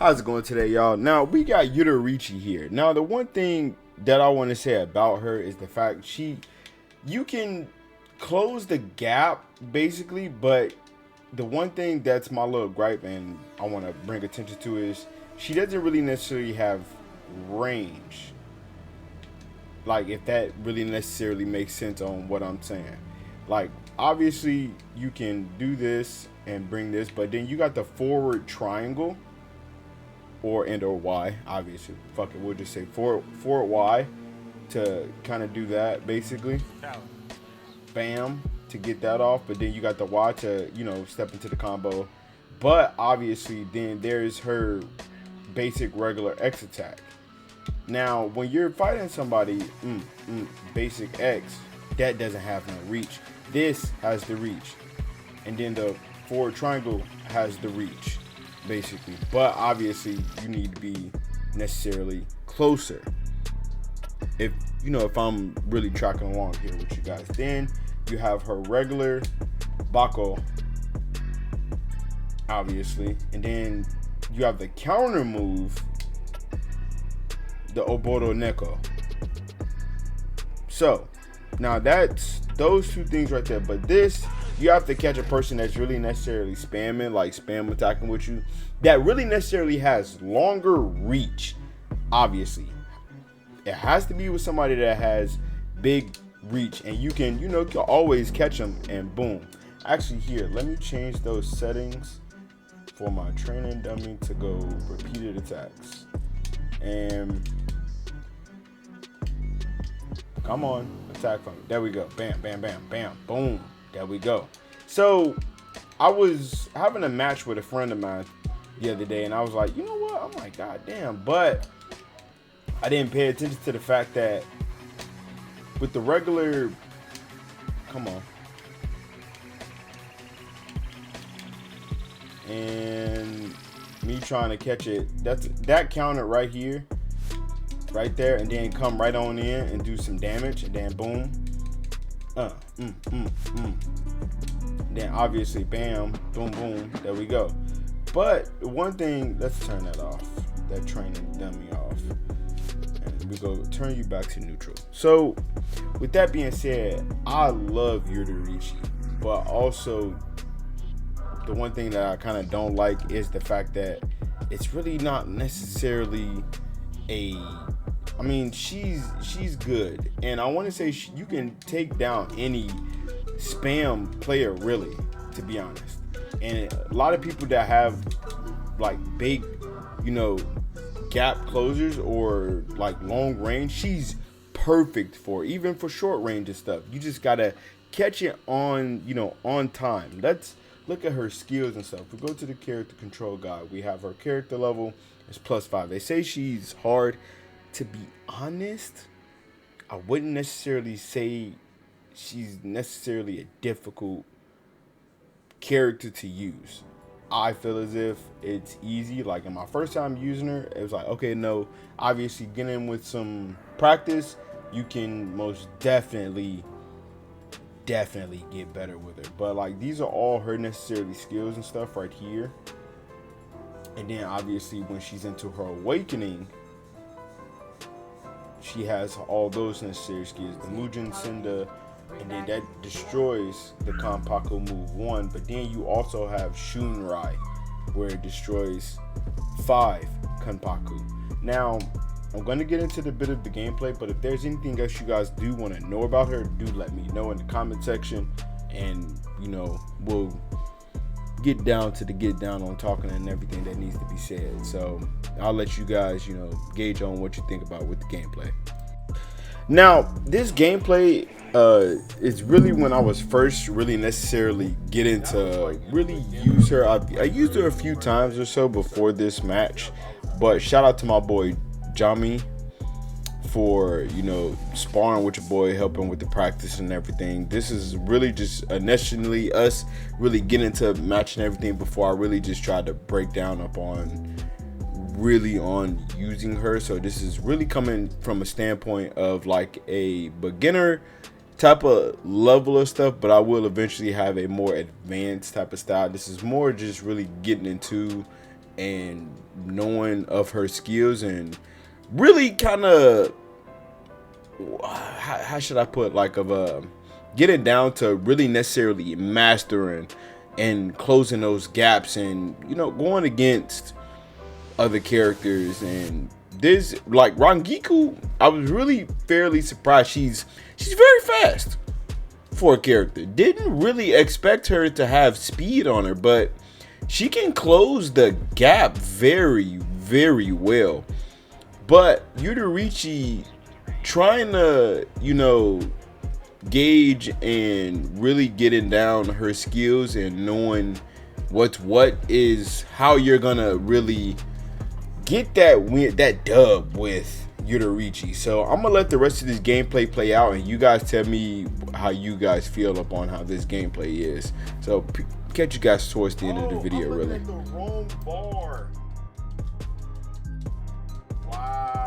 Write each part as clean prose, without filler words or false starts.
How's it going today, y'all? Now, we got Yoruichi here. Now, the one thing that I want to say about her is the fact you can close the gap, basically, but the one thing that's my little gripe and I want to bring attention to is she doesn't really necessarily have range. Like, if that really necessarily makes sense on what I'm saying. Like, obviously, you can do this and bring this, but then you got the forward triangle. Or Y, obviously. Fuck it, we'll just say forward Y to kind of do that, basically. Bam, to get that off. But then you got the Y to, step into the combo. But obviously, then there's her basic regular X attack. Now, when you're fighting somebody, basic X, that doesn't have no reach. This has the reach. And then the forward triangle has the reach, basically. But obviously, you need to be necessarily closer. If I'm really tracking along here with you guys. Then you have her regular Bako, obviously. And then you have the counter move, the Oboro Neko. So, now that's those two things right there. But this, you have to catch a person that's really necessarily spamming, like spam attacking with you, that really necessarily has longer reach. Obviously, it has to be with somebody that has big reach, and you can always catch them and boom. Actually, here, let me change those settings for my training dummy to go repeated attacks. And come on, attack from me. There we go. Bam, bam, bam, bam, boom. There we go. So I was having a match with a friend of mine the other day, and I was like, you know what? I'm like, God damn. But I didn't pay attention to the fact that with the regular, come on. And me trying to catch it, that counter right here, right there, and then come right on in and do some damage, and then boom. Then obviously, bam, boom, boom, there we go. But one thing, let's turn that off, that training dummy off, and we go turn you back to neutral. So with that being said, I love Yoruichi, but also the one thing that I kind of don't like is the fact that it's really not necessarily I mean, she's good, and I want to say you can take down any spam player, really, to be honest. And a lot of people that have like big, gap closers or like long range, she's perfect for, even for short range and stuff. You just gotta catch it on, on time. Let's look at her skills and stuff. We go to the character control guide. We have her character level is +5. They say she's hard. To be honest, I wouldn't necessarily say she's necessarily a difficult character to use. I feel as if it's easy. Like in my first time using her, it was like, okay, no, obviously getting with some practice, you can most definitely get better with her. But like, these are all her necessary skills and stuff right here. And then obviously when she's into her awakening, she has all those necessary skills, the Mujin Senda, and then that destroys the Kanpaku move 1. But then you also have Shunrai, where it destroys 5 Kanpaku. Now, I'm going to get into the bit of the gameplay, but if there's anything else you guys do want to know about her, do let me know in the comment section, and, we'll get down on talking and everything that needs to be said. So I'll let you guys, gauge on what you think about with the gameplay. Now, this gameplay is really when I was first really necessarily getting to really use her. I used her a few times or so before this match, but shout out to my boy Jami for sparring with your boy, helping with the practice and everything. This is really just initially us really getting into matching everything before I really just tried to break down on using her. So this is really coming from a standpoint of like a beginner type of level of stuff, but I will eventually have a more advanced type of style. This is more just really getting into and knowing of her skills and really kind of, how should I put, like, of getting down to really necessarily mastering and closing those gaps, and going against other characters. And this, like, Rangiku, I was really fairly surprised. She's very fast for a character. Didn't really expect her to have speed on her, but she can close the gap very, very well. But Yoruichi trying to, gauge and really getting down her skills and knowing what is how you're gonna really get that dub with Yoruichi. So I'm gonna let the rest of this gameplay play out, and you guys tell me how you guys feel upon how this gameplay is. So catch you guys towards the end of the video. I'm really. at the wrong bar. Wow.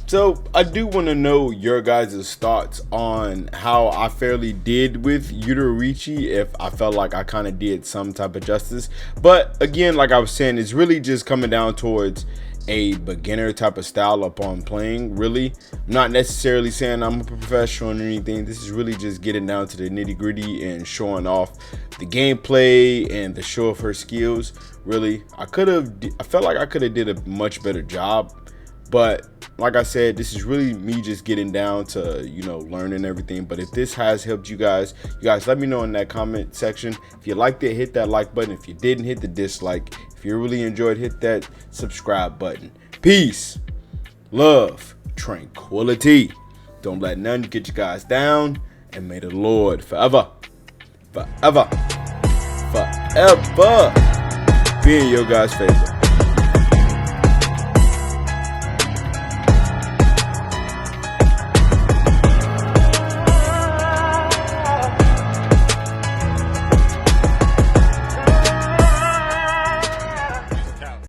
So I do want to know your guys' thoughts on how I fairly did with Yoruichi, if I felt like I kind of did some type of justice. But again, like I was saying, it's really just coming down towards a beginner type of style upon playing. Really, I'm not necessarily saying I'm a professional or anything. This is really just getting down to the nitty gritty and showing off the gameplay and the show of her skills. Really, I felt like I could have did a much better job. But like I said, this is really me just getting down to, learning everything. But if this has helped you guys let me know in that comment section. If you liked it, hit that like button. If you didn't, hit the dislike. If you really enjoyed, hit that subscribe button. Peace, love, tranquility. Don't let none get you guys down. And may the Lord forever be in your guys' favor.